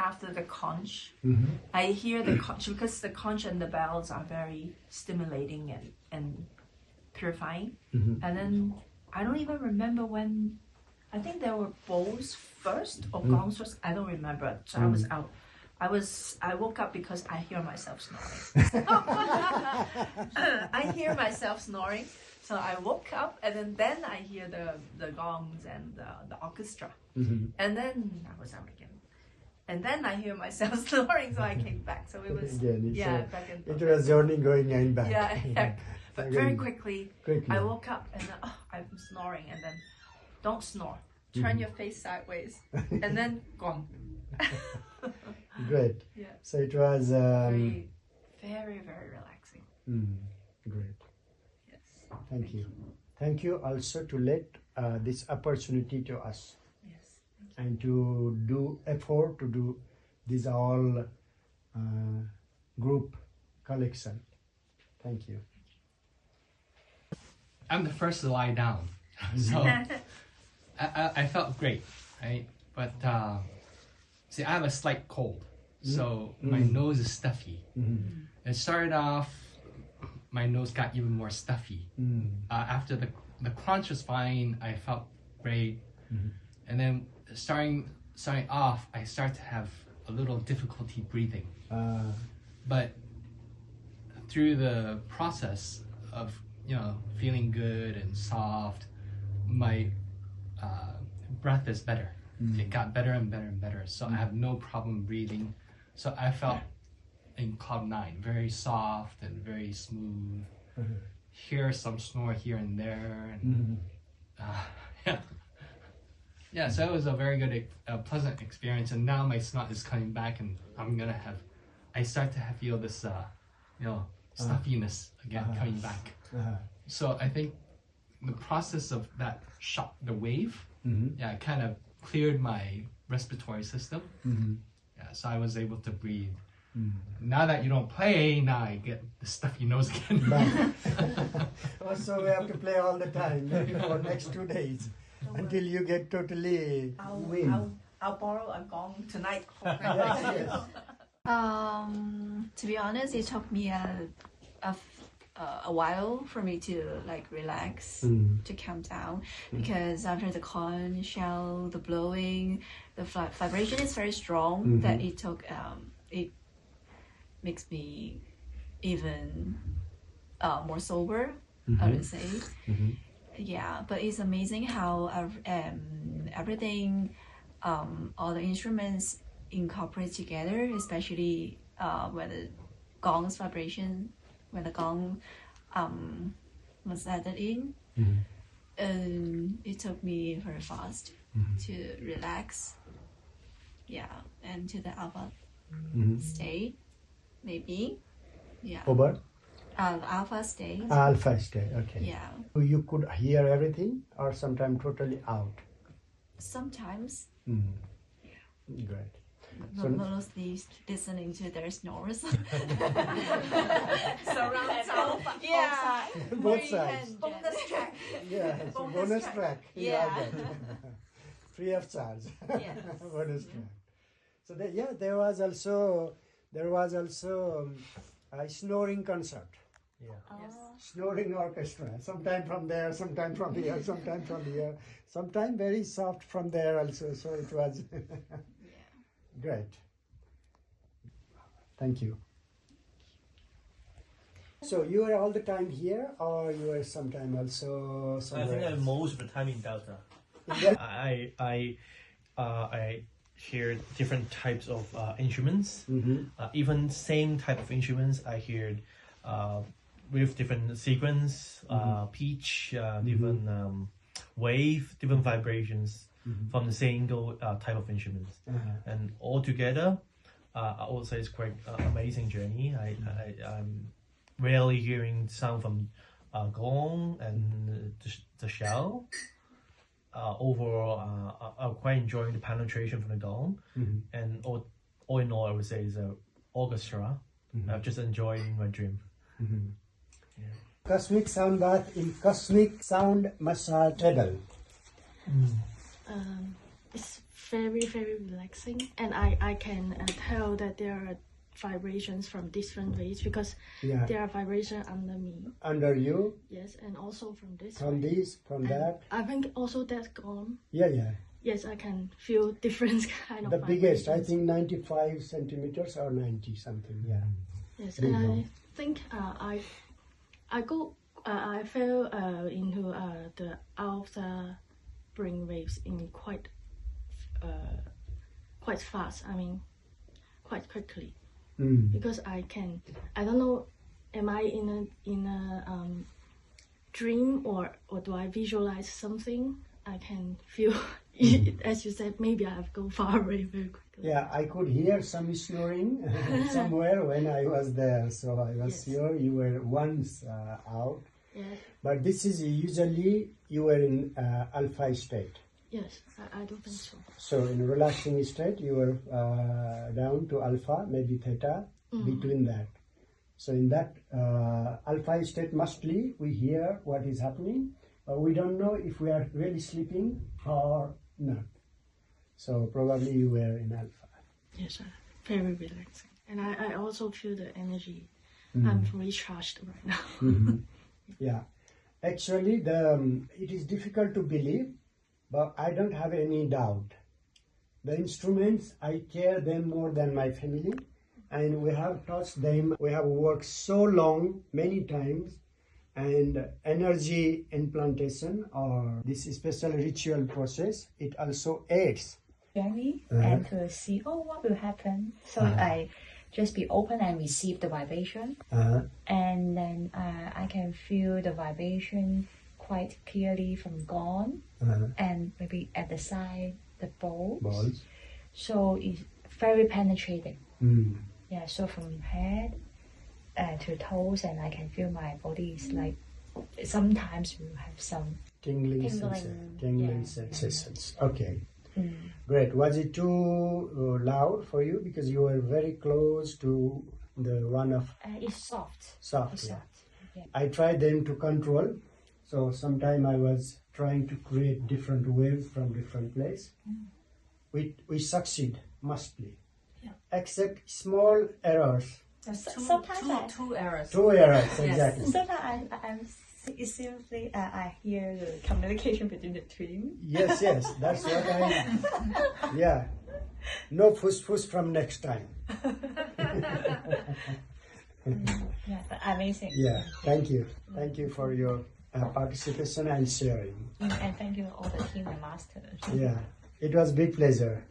after the conch, I hear the conch because the conch and the bells are very stimulating and purifying. And then I don't even remember when. I think there were bowls first or gongs first. I don't remember. So I was out. I woke up because I hear myself snoring. I hear myself snoring. So I woke up and then I hear the gongs and the orchestra. And then I was out again. And then I hear myself snoring, so I came back. So it was back and forth. It was journey going and back. Yeah. But very quickly, I woke up and I'm snoring, and then don't snore. Turn your face sideways, and then gone. Great. Yeah. So it was very, very, very relaxing. Great. Yes. Thank you. Thank you also to let this opportunity to us. Yes. And to do effort to do this all group collection. Thank you. I'm the first to lie down, so I felt great, right? But see, I have a slight cold, so my nose is stuffy. It started off, my nose got even more stuffy. After the crunch was fine, I felt great, and then starting off, I start to have a little difficulty breathing. But through the process of feeling good and soft, my breath is better. It got better and better and better. So I have no problem breathing. So I felt in cloud 9, very soft and very smooth. Hear some snore here and there. And, yeah, so it was a very good, pleasant experience. And now my snot is coming back, and I start to feel this, stuffiness again coming back. So I think the process of that shock, the wave, it kind of cleared my respiratory system. Yeah, so I was able to breathe. Now that you don't play, now I get the stuffy nose again. Also, we have to play all the time, maybe for next 2 days, until you get totally win. I'll borrow a gong tonight. Yes. To be honest, it took me a while for me to relax, to calm down, because after the conch shell, the blowing, the vibration is very strong. That it took it makes me even more sober, I would say. Yeah, but it's amazing how everything, all the instruments incorporate together, especially when the gong's vibration, when the gong was added in. It took me very fast to relax. Yeah, and to the alpha state, maybe. Yeah. Over? Alpha state. Alpha state, okay. Yeah. You could hear everything, or sometimes totally out? Sometimes. Great. Mostly listening to their snores. Surround sound. Yeah. Both sides. Bonus track. Yeah, so bonus track. Yeah. Free of charge. Yes. Bonus track. So there was also a snoring concert. Yeah. Snoring orchestra. Sometime from there, sometime from here, sometime from here, sometime very soft from there also. So it was great. Thank you. So you were all the time here, or you were sometime also somewhere? I think I'm most of the time in Delta. I hear different types of instruments. Even same type of instruments, I hear with different sequence, pitch, different wave, different vibrations from the single type of instruments. And all together, I would say it's quite amazing journey. I'm rarely hearing sound from gong and the shell. Overall, I'm quite enjoying the penetration from the gong, and all in all, I would say is an orchestra. I'm just enjoying my dream. Cosmic sound bath in cosmic sound massage pedal. It's very, very relaxing, and I can tell that there are vibrations from different ways because there are vibrations under me. Under you? Yes, and also from this. From way. this, from and that? I think also that's gone. Yeah, yeah. Yes, I can feel different kind of The biggest, I vibrations. think 95 centimeters or 90 something, yeah. Yes, Big and one. I think I fell into the alpha brain waves in quite fast. I mean, quite quickly. Because I don't know, am I in a dream or do I visualize something? I can feel, as you said, maybe I have gone far away very quickly. Yeah, I could hear some snoring somewhere when I was there, so I was sure you were once out. Yes. But this is usually you were in alpha state. Yes, I don't think so. So in relaxing state, you were down to alpha, maybe theta, between that. So in that alpha state, mostly we hear what is happening, but we don't know if we are really sleeping or not. So probably you were in alpha. Yes, very relaxing. And I also feel the energy. I'm recharged right now. Yeah. Actually, it is difficult to believe, but I don't have any doubt. The instruments, I care them more than my family, and we have touched them. We have worked so long, many times, and energy implantation or this special ritual process, it also aids. Journey and to see, what will happen. So I just be open and receive the vibration, and then I can feel the vibration quite clearly from gong and maybe at the side the bowls. So it's very penetrating. Yeah, so from head to toes, and I can feel my body is like sometimes we have some Tingling sensations. Okay. Great. Was it too loud for you because you were very close to the one of it's soft. soft? It's Yeah. soft. Yeah. I tried then to control. So sometime I was trying to create different waves from different place. We succeed mostly, except small errors. Sometimes Two errors. Two errors exactly. sometimes it's seriously I hear the communication between the twin. Yes, that's what yeah. No fuss from next time. Yeah, but amazing. Yeah, thank you for your participation and sharing. And thank you all the team and masters. Yeah, it was big pleasure.